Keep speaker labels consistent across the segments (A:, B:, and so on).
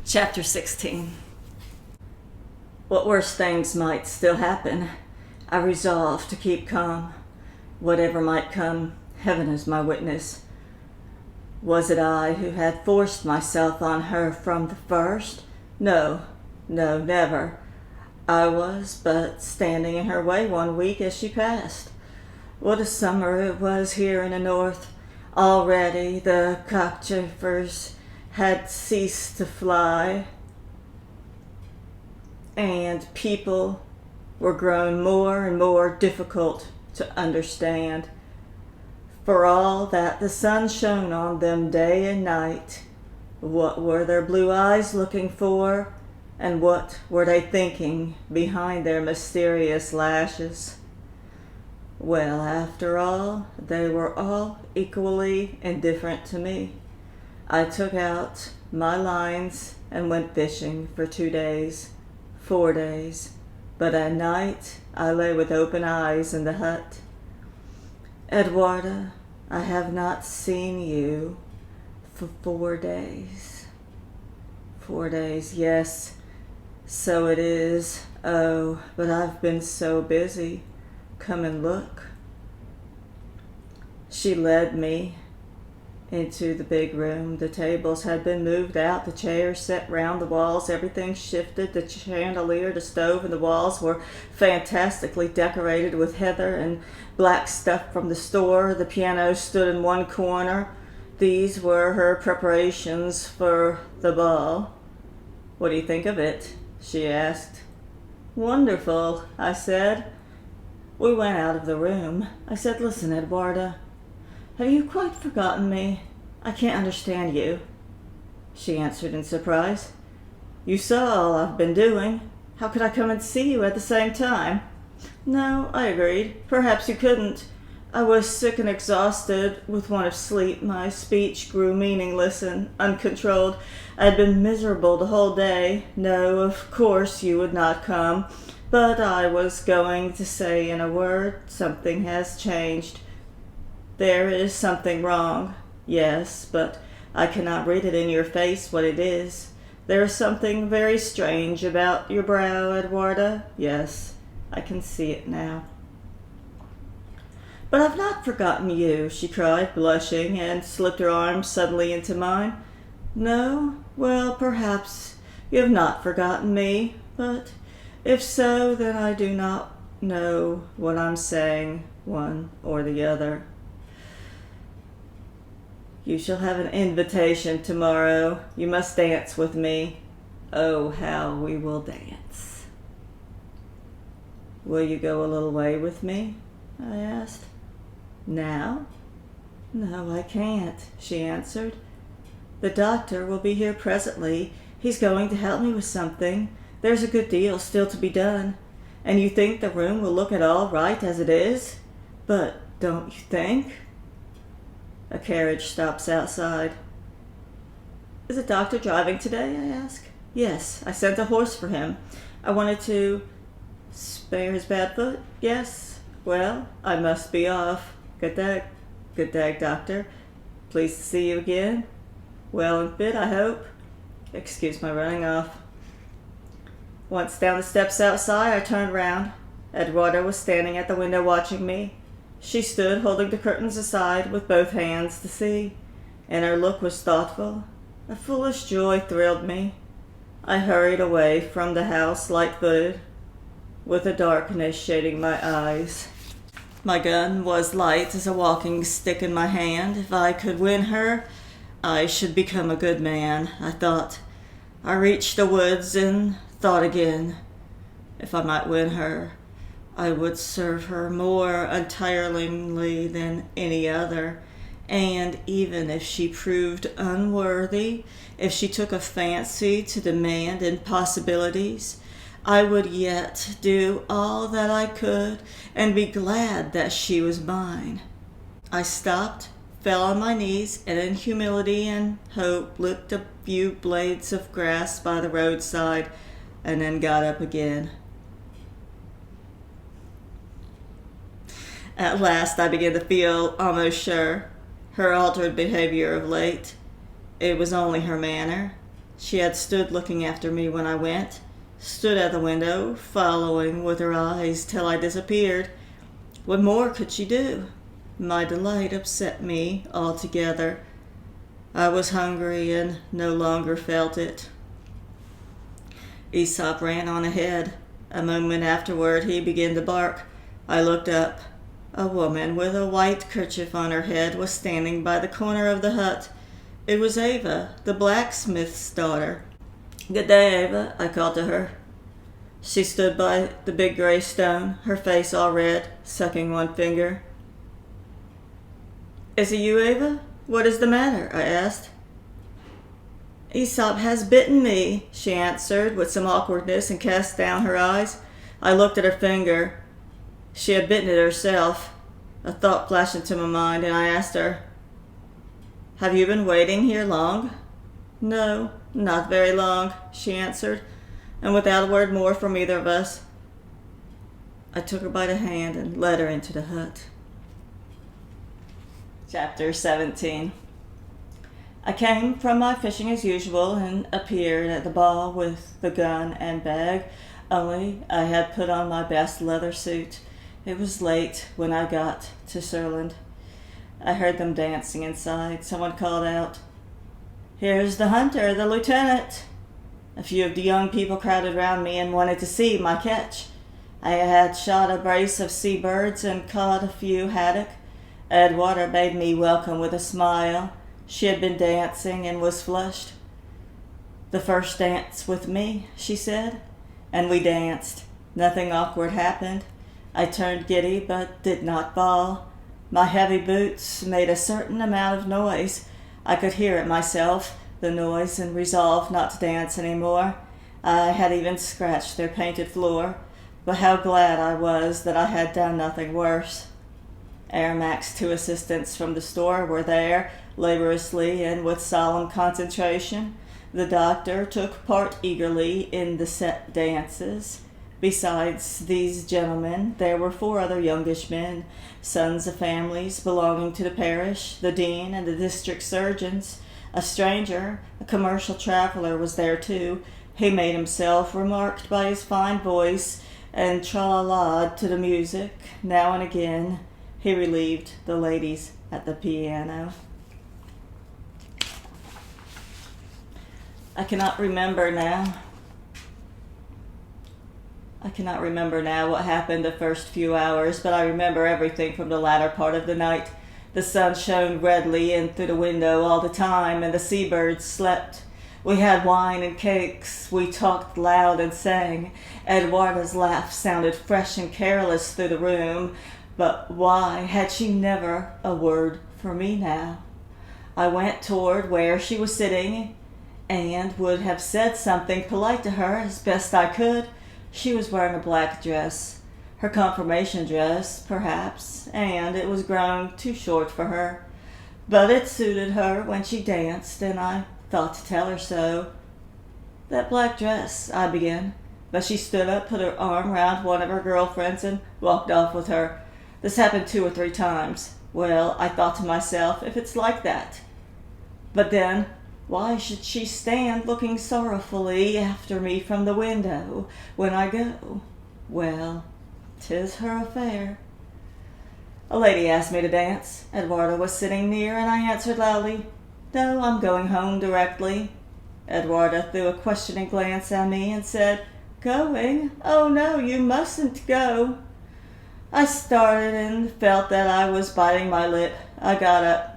A: Chapter 16. What worse things might still happen, I resolved to keep calm. Whatever might come, heaven is my witness. Was it I who had forced myself on her from the first? No, never. I was but standing in her way one week as she passed. What a summer it was here in the north. Already the cockchafers had ceased to fly, and people were grown more and more difficult to understand. For all that the sun shone on them day and night, what were their blue eyes looking for, and what were they thinking behind their mysterious lashes? Well, after all, they were all equally indifferent to me. I took out my lines and went fishing for 2 days, 4 days, but at night I lay with open eyes in the hut. Edwarda, I have not seen you for 4 days. 4 days, yes, so it is. Oh, but I've been so busy. Come and look. She led me into the big room. The tables had been moved out, the chairs set round the walls, everything shifted. The chandelier, the stove, and the walls were fantastically decorated with heather and black stuff from the store. The piano stood in one corner. These were her preparations for the ball. "What do you think of it?" she asked. "Wonderful," I said. We went out of the room. I said, "Listen, Edwarda, have you quite forgotten me? I can't understand you." She answered in surprise. "You saw all I've been doing. How could I come and see you at the same time?" "No," I agreed. "Perhaps you couldn't. I was sick and exhausted with want of sleep. My speech grew meaningless and uncontrolled. I had been miserable the whole day. No, of course you would not come. But I was going to say in a word, something has changed. There is something wrong. Yes, but I cannot read it in your face what it is. There is something very strange about your brow, Edwarda. Yes, I can see it now." "But I've not forgotten you," she cried, blushing, and slipped her arm suddenly into mine. "No? Well, perhaps you have not forgotten me, but if so, then I do not know what I'm saying, one or the other. You shall have an invitation tomorrow. You must dance with me. Oh, how we will dance." "Will you go a little way with me?" I asked. "Now?" "No, I can't," she answered. "The doctor will be here presently. He's going to help me with something. There's a good deal still to be done. And you think the room will look at all right as it is? But don't you think?" A carriage stops outside. "Is the doctor driving today?" I ask. "Yes, I sent a horse for him. I wanted to spare his bad foot. Yes. Well, I must be off. Good day. Good day, doctor. Pleased to see you again. Well and fit, I hope. Excuse my running off." Once down the steps outside, I turned round. Edwarda was standing at the window watching me. She stood holding the curtains aside with both hands to see, and her look was thoughtful. A foolish joy thrilled me. I hurried away from the house light-footed, with the darkness shading my eyes. My gun was light as a walking stick in my hand. If I could win her, I should become a good man, I thought. I reached the woods and thought again. If I might win her, I would serve her more untiringly than any other. And even if she proved unworthy, if she took a fancy to demand impossibilities, I would yet do all that I could and be glad that she was mine. I stopped, fell on my knees, and in humility and hope licked a few blades of grass by the roadside, and then got up again. At last I began to feel almost sure. Her altered behavior of late, it was only her manner. She had stood looking after me when I went, stood at the window, following with her eyes till I disappeared. What more could she do? My delight upset me altogether. I was hungry and no longer felt it. Aesop ran on ahead. A moment afterward he began to bark. I looked up. A woman with a white kerchief on her head was standing by the corner of the hut. It was Ava, the blacksmith's daughter. "Good day, Ava," I called to her. She stood by the big gray stone, her face all red, sucking one finger. "Is it you, Ava? What is the matter?" I asked. "Aesop has bitten me," she answered with some awkwardness and cast down her eyes. I looked at her finger. She had bitten it herself. A thought flashed into my mind, and I asked her, "Have you been waiting here long?" "No, not very long," she answered, and without a word more from either of us, I took her by the hand and led her into the hut. Chapter 17. I came from my fishing as usual and appeared at the ball with the gun and bag, only I had put on my best leather suit. It was late when I got to Surland. I heard them dancing inside. Someone called out, "Here's the hunter, the lieutenant." A few of the young people crowded round me and wanted to see my catch. I had shot a brace of seabirds and caught a few haddock. Edwarda bade me welcome with a smile. She had been dancing and was flushed. "The first dance with me," she said, and we danced. Nothing awkward happened. I turned giddy but did not fall. My heavy boots made a certain amount of noise. I could hear it myself, the noise, and resolved not to dance any more. I had even scratched their painted floor, but how glad I was that I had done nothing worse. Ermac's two assistants from the store were there, laboriously and with solemn concentration. The doctor took part eagerly in the set dances. Besides these gentlemen, there were 4 other youngish men, sons of families belonging to the parish, the dean, and the district surgeons. A stranger, a commercial traveler, was there too. He made himself remarked by his fine voice and tra-la-la to the music. Now and again he relieved the ladies at the piano. I cannot remember now what happened the first few hours, but I remember everything from the latter part of the night. The sun shone redly in through the window all the time, and the seabirds slept. We had wine and cakes. We talked loud and sang. Edwarda's laugh sounded fresh and careless through the room, but why had she never a word for me now? I went toward where she was sitting, and would have said something polite to her as best I could. She was wearing a black dress, her confirmation dress, perhaps, and it was grown too short for her. But it suited her when she danced, and I thought to tell her so. "That black dress," I began, but she stood up, put her arm round one of her girlfriends, and walked off with her. This happened 2 or 3 times. Well, I thought to myself, if it's like that. But then, why should she stand looking sorrowfully after me from the window when I go? Well, 'tis her affair. A lady asked me to dance. Edwarda was sitting near, and I answered loudly, "No, I'm going home directly." Edwarda threw a questioning glance at me and said, "Going? Oh no, you mustn't go." I started and felt that I was biting my lip. I got up.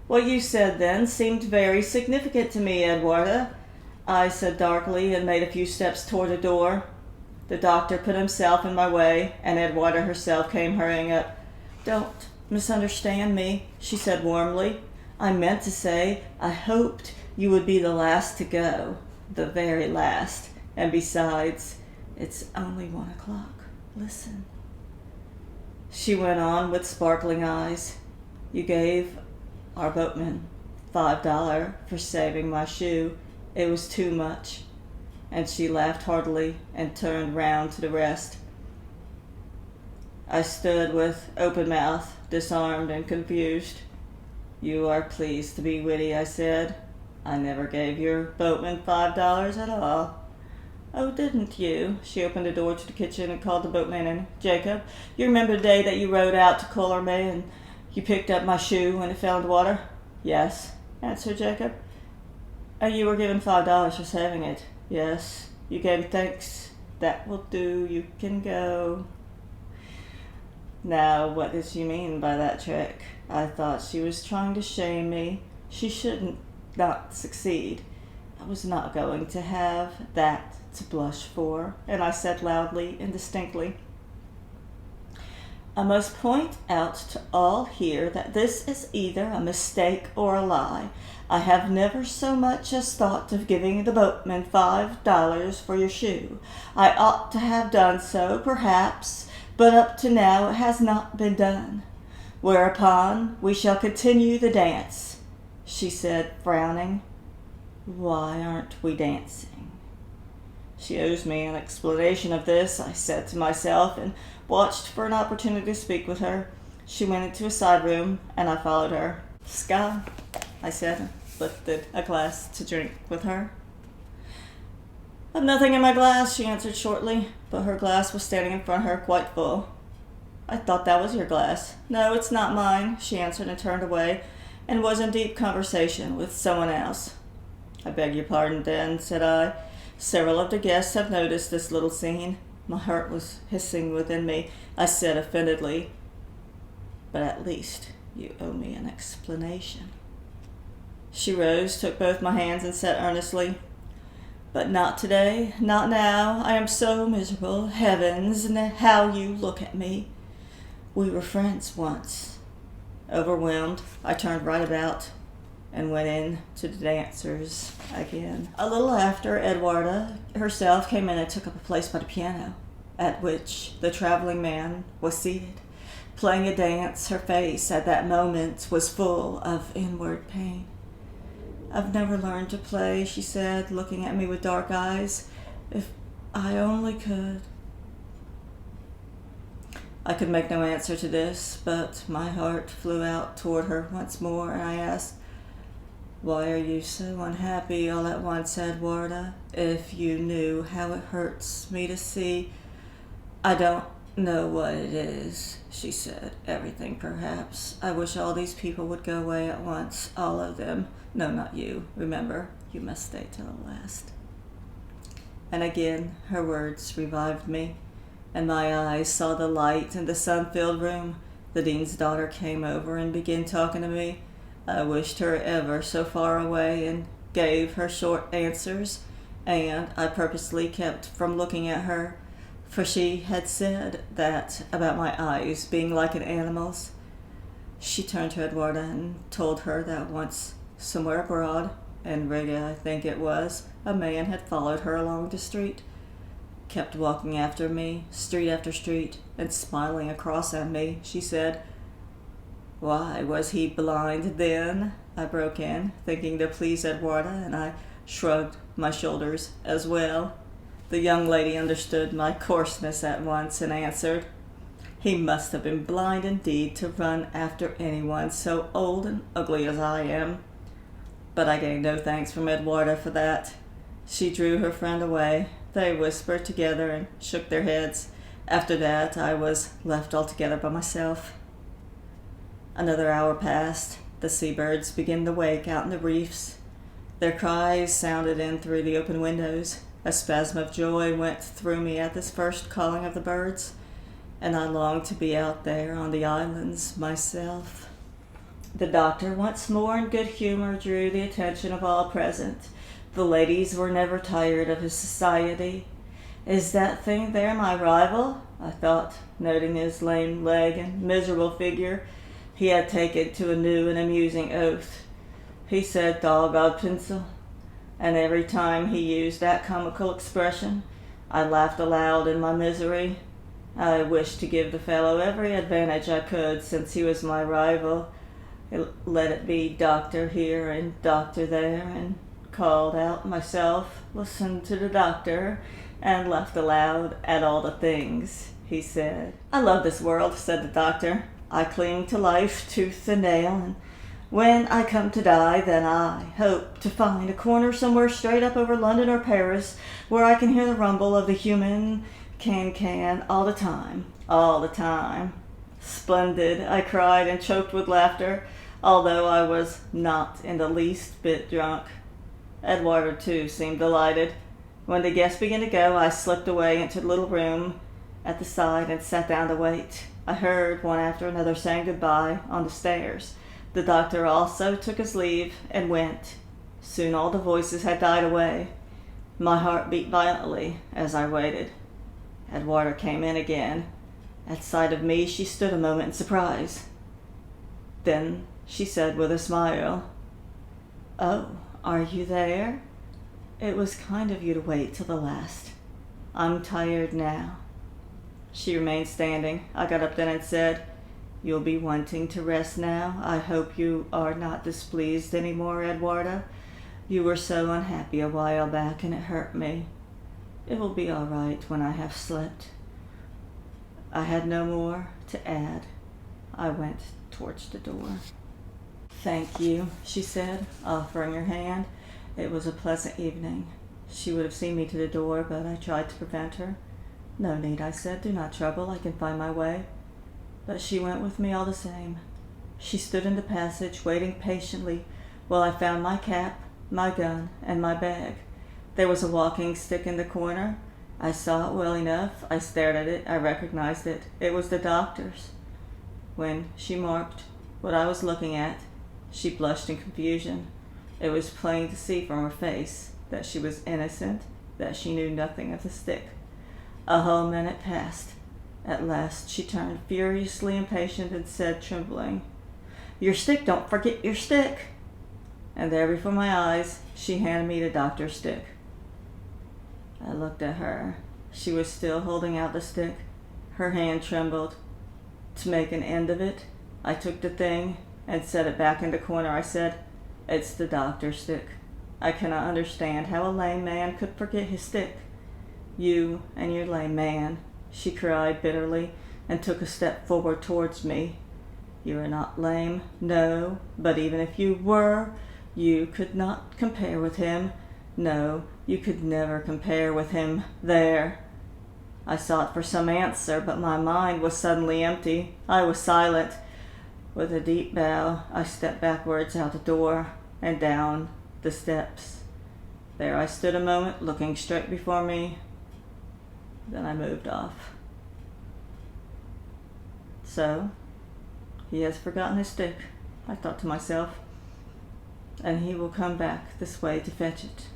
A: "What you said then seemed very significant to me, Edwarda," I said darkly, and made a few steps toward the door. The doctor put himself in my way, and Edwarda herself came hurrying up. "Don't misunderstand me," she said warmly. "I meant to say I hoped you would be the last to go, the very last. And besides, it's only 1 o'clock. Listen." She went on with sparkling eyes. "You gave our boatman $5 for saving my shoe. It was too much." And she laughed heartily and turned round to the rest. I stood with open mouth, disarmed and confused. "You are pleased to be witty," I said. I never gave your boatman $5 at all. Oh, didn't you? She opened the door to the kitchen and called the boatman in. Jacob, you remember the day that you rowed out to Color Bay and you picked up my shoe when it fell in the water? Yes, answered Jacob. And you were given $5 for saving it. Yes, you gave me thanks. That will do. You can go. Now, what did she mean by that trick? I thought she was trying to shame me. She shouldn't not succeed. I was not going to have that to blush for, and I said loudly and distinctly, I must point out to all here that this is either a mistake or a lie. I have never so much as thought of giving the boatman $5 for your shoe. I ought to have done so, perhaps, but up to now it has not been done. Whereupon we shall continue the dance, she said, frowning. Why aren't we dancing? She owes me an explanation of this, I said to myself, and watched for an opportunity to speak with her. She went into a side room, and I followed her. Sky, I said, and lifted a glass to drink with her. I've nothing in my glass, she answered shortly, but her glass was standing in front of her quite full. I thought that was your glass. No, it's not mine, she answered and turned away, and was in deep conversation with someone else. I beg your pardon, then, said I. Several of the guests have noticed this little scene. My heart was hissing within me. I said offendedly, but at least you owe me an explanation. She rose, took both my hands, and said earnestly, but not today, not now. I am so miserable. Heavens, and how you look at me. We were friends once. Overwhelmed, I turned right about and went in to the dancers again. A little after, Edwarda herself came in and took up a place by the piano, at which the traveling man was seated, playing a dance. Her face at that moment was full of inward pain. I've never learned to play, she said, looking at me with dark eyes. If I only could. I could make no answer to this, but my heart flew out toward her once more, and I asked, why are you so unhappy all at once, Edwarda? If you knew how it hurts me to see. I don't know what it is, she said. Everything, perhaps. I wish all these people would go away at once, all of them. No, not you. Remember, you must stay till the last. And again her words revived me, and my eyes saw the light in the sun-filled room. The dean's daughter came over and began talking to me. I wished her ever so far away and gave her short answers, and I purposely kept from looking at her, for she had said that about my eyes being like an animal's. She turned to Edwarda and told her that once, somewhere abroad, in Riga I think it was, a man had followed her along the street, kept walking after me, street after street, and smiling across at me. She said, why, was he blind then? I broke in, thinking to please Edwarda, and I shrugged my shoulders as well. The young lady understood my coarseness at once and answered, he must have been blind indeed to run after anyone so old and ugly as I am. But I gained no thanks from Edwarda for that. She drew her friend away. They whispered together and shook their heads. After that, I was left altogether by myself. Another hour passed. The seabirds began to wake out in the reefs. Their cries sounded in through the open windows. A spasm of joy went through me at this first calling of the birds, and I longed to be out there on the islands myself. The doctor, once more in good humor, drew the attention of all present. The ladies were never tired of his society. Is that thing there my rival? I thought, noting his lame leg and miserable figure. He had taken to a new and amusing oath. He said "dog pencil," and every time he used that comical expression, I laughed aloud in my misery. I wished to give the fellow every advantage I could, since he was my rival. Let it be doctor here and doctor there, and called out myself, listened to the doctor, and laughed aloud at all the things he said. I love this world, said the doctor. I cling to life tooth and nail, and When I come to die, then I hope to find a corner somewhere straight up over London or Paris where I can hear the rumble of the human can all the time. All the time. Splendid, I cried and choked with laughter, although I was not in the least bit drunk. Edwarda, too, seemed delighted. When the guests began to go, I slipped away into the little room at the side and sat down to wait. I heard one after another saying goodbye on the stairs. The doctor also took his leave and went. Soon all the voices had died away. My heart beat violently as I waited. Edwarda came in again. At sight of me, she stood a moment in surprise. Then she said with a smile, "Oh, are you there? It was kind of you to wait till the last. I'm tired now." She remained standing. I got up then and said, "You'll be wanting to rest now. I hope you are not displeased any more, Edwarda. You were so unhappy a while back, and it hurt me. It will be all right when I have slept." I had no more to add. I went towards the door. "Thank you," she said, offering her hand. It was a pleasant evening. She would have seen me to the door, but I tried to prevent her. "No need," I said. "Do not trouble. I can find my way." But she went with me all the same. She stood in the passage, waiting patiently while I found my cap, my gun, and my bag. There was a walking stick in the corner. I saw it well enough. I stared at it. I recognized it. It was the doctor's. When she marked what I was looking at, she blushed in confusion. It was plain to see from her face that she was innocent, that she knew nothing of the stick. A whole minute passed. At last she turned furiously impatient and said, trembling, "Your stick, don't forget your stick." And there before my eyes, she handed me the doctor's stick. I looked at her. She was still holding out the stick. Her hand trembled. To make an end of it, I took the thing and set it back in the corner. I said, "It's the doctor's stick. I cannot understand how a lame man could forget his stick." "You and your lame man," she cried bitterly, and took a step forward towards me. "You are not lame, no, but even if you were, you could not compare with him. No, you could never compare with him. There." I sought for some answer, but my mind was suddenly empty. I was silent. With a deep bow, I stepped backwards out the door and down the steps. There I stood a moment, looking straight before me. Then I moved off. So, he has forgotten his stick, I thought to myself, and he will come back this way to fetch it.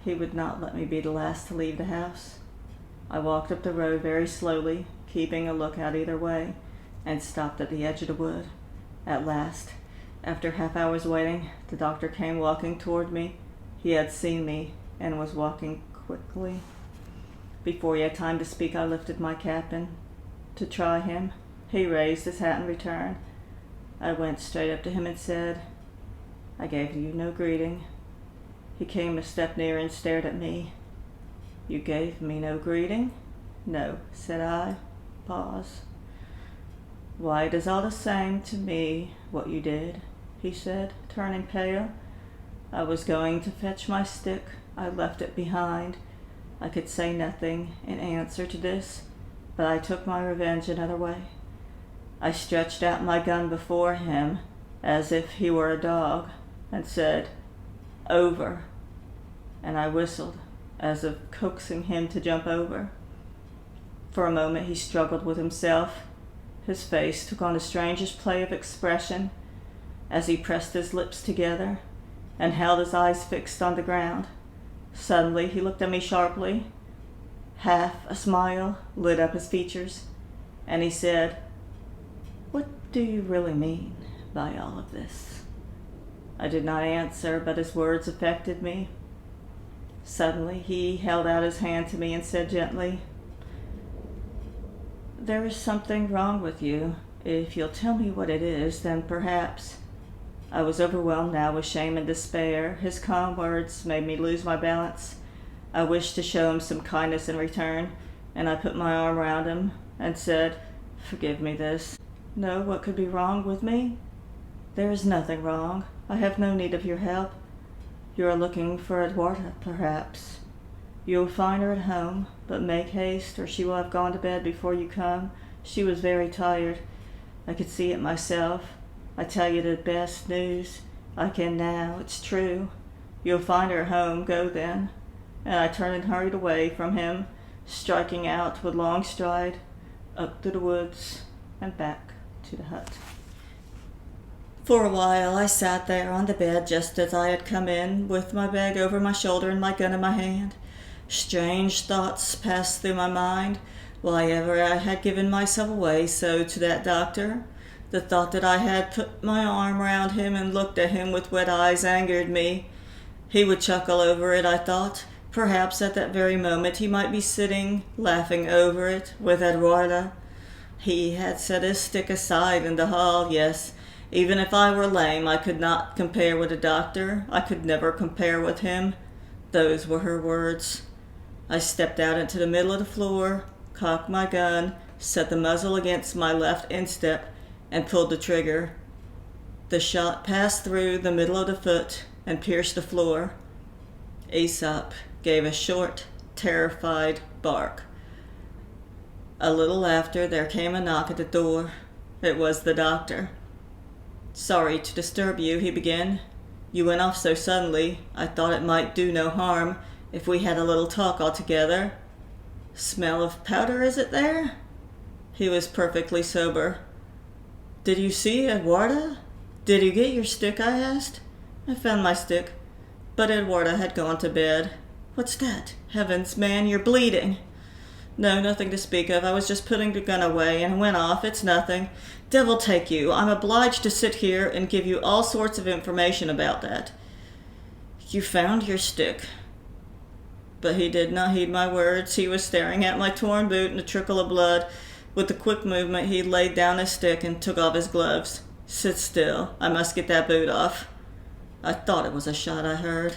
A: He would not let me be the last to leave the house. I walked up the road very slowly, keeping a lookout either way, and stopped at the edge of the wood. At last, after half hour's waiting, the doctor came walking toward me. He had seen me and was walking quickly. Before he had time to speak, I lifted my cap and to try him. He raised his hat in return. I went straight up to him and said, "I gave you no greeting." He came a step nearer and stared at me. "You gave me no greeting?" "No," said I. Pause. "Why, it is all the same to me what you did," he said, turning pale. "I was going to fetch my stick. I left it behind." I could say nothing in answer to this, but I took my revenge another way. I stretched out my gun before him as if he were a dog and said, "Over," and I whistled as if coaxing him to jump over. For a moment he struggled with himself. His face took on the strangest play of expression as he pressed his lips together and held his eyes fixed on the ground. Suddenly he looked at me sharply. Half a smile lit up his features, and he said, "What do you really mean by all of this?" I did not answer, but his words affected me. Suddenly he held out his hand to me and said gently, "There is something wrong with you. If you'll tell me what it is, then perhaps—" I was overwhelmed now with shame and despair. His calm words made me lose my balance. I wished to show him some kindness in return, and I put my arm around him and said, "Forgive me this." "No, what could be wrong with me?" "There is nothing wrong. I have no need of your help. You are looking for Eduarda, perhaps. You will find her at home, but make haste, or she will have gone to bed before you come. She was very tired. I could see it myself. I tell you the best news I can now. It's true. You'll find her home. Go then." And I turned and hurried away from him, striking out with long stride, up through the woods and back to the hut. For a while I sat there on the bed just as I had come in, with my bag over my shoulder and my gun in my hand. Strange thoughts passed through my mind. Why ever I had given myself away so to that doctor. The thought that I had put my arm round him and looked at him with wet eyes angered me. He would chuckle over it, I thought. Perhaps at that very moment he might be sitting, laughing over it, with Eduarda. He had set his stick aside in the hall, yes. Even if I were lame, I could not compare with a doctor. I could never compare with him. Those were her words. I stepped out into the middle of the floor, cocked my gun, set the muzzle against my left instep, and pulled the trigger. The shot passed through the middle of the foot and pierced the floor. Aesop gave a short, terrified bark. A little after, there came a knock at the door. It was the doctor. "Sorry to disturb you," he began. "You went off so suddenly, I thought it might do no harm if we had a little talk all together. Smell of powder, is it there?" He was perfectly sober. "Did you see Eduarda? Did you get your stick?" I asked. "I found my stick, but Eduarda had gone to bed." "What's that? Heavens, man, you're bleeding." "No, nothing to speak of. I was just putting the gun away and went off. It's nothing." "Devil take you. I'm obliged to sit here and give you all sorts of information about that." "You found your stick." But he did not heed my words. He was staring at my torn boot and a trickle of blood. With a quick movement, he laid down his stick and took off his gloves. "Sit still. I must get that boot off." I thought it was a shot I heard.